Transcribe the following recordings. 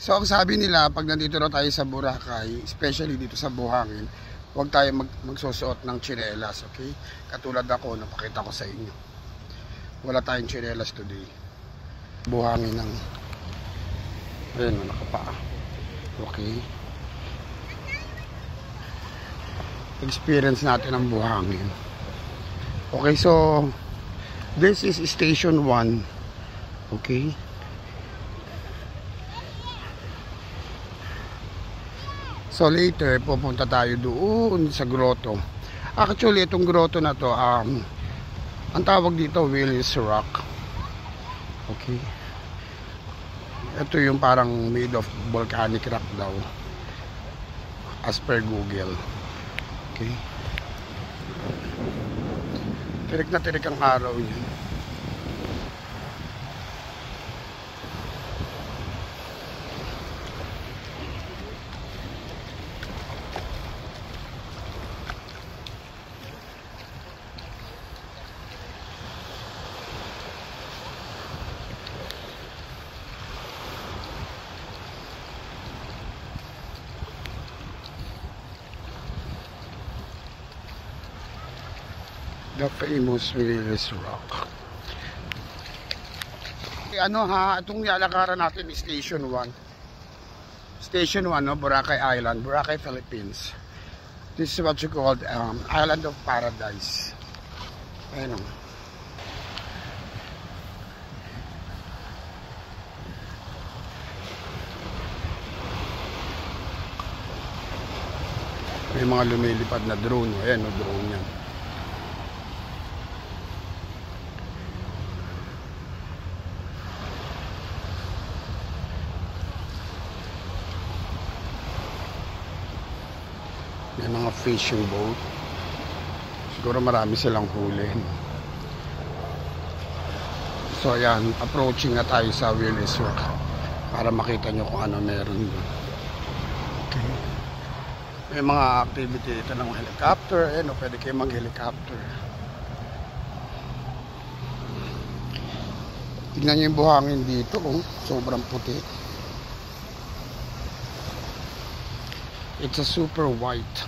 So ang sabi nila, pag nandito na tayo sa Boracay, especially dito sa Buhangin, huwag tayo magsusuot ng tsinelas, okay? Katulad ako, napakita ko sa inyo. Wala tayong tsinelas today. Buhangin ng ayun, nakapaa. Okay. Experience natin ang buhangin. Okay, so this is station 1. Okay. So later pupunta tayo doon sa grotto. Actually itong grotto na to ang tawag dito Willis Rock. Okay. Ito yung parang made of volcanic rock daw as per Google. Okay. Tirik na tirik ang araw yun. The famous Willis Rock. Ano ha, itong nilalakaran natin is Station 1. Station 1, no? Boracay Island, Boracay, Philippines. This is what you call Island of Paradise. Ayun. May mga lumilipad na drone. Ayan, no, drone yan. May mga fishing boat. Siguro marami silang huli. So ayan, approaching na tayo sa Willis Rock para makita nyo kung ano meron doon. Okay. May mga activity ito ng helicopter. Ayan, pwede kayo mag-helicopter. Tignan nyo yung buhangin dito. Sobrang puti. It's a super white.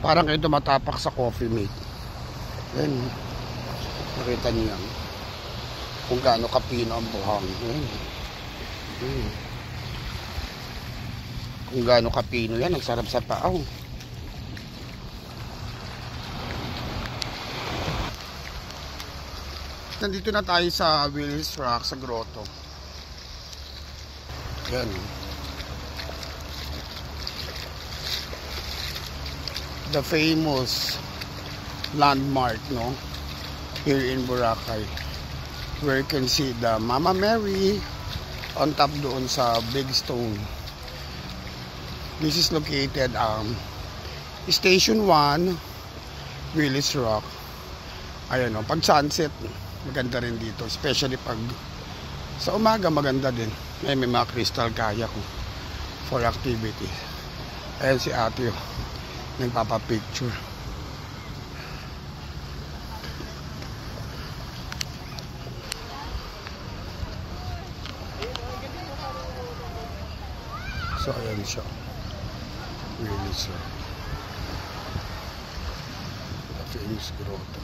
Parang kayo tumatapak sa Coffee Mate. Ayan. Nakita niyo yan. Kung gaano kapino ang buhangin. Ayan. Ayan. Kung gaano kapino yan. Ang sarap sa paaw. Nandito na tayo sa Willis Rock, sa grotto. Ayan. The famous landmark, no, here in Boracay, where you can see the Mama Mary on top doon sa big stone. This is located Station 1 Willis Rock. Ayan, no, pag sunset maganda rin dito, especially pag sa umaga maganda din. May mga crystal kayak for activity. Ayan si ate nagpapapicture. So ayan siya, really sir, the famous grotto.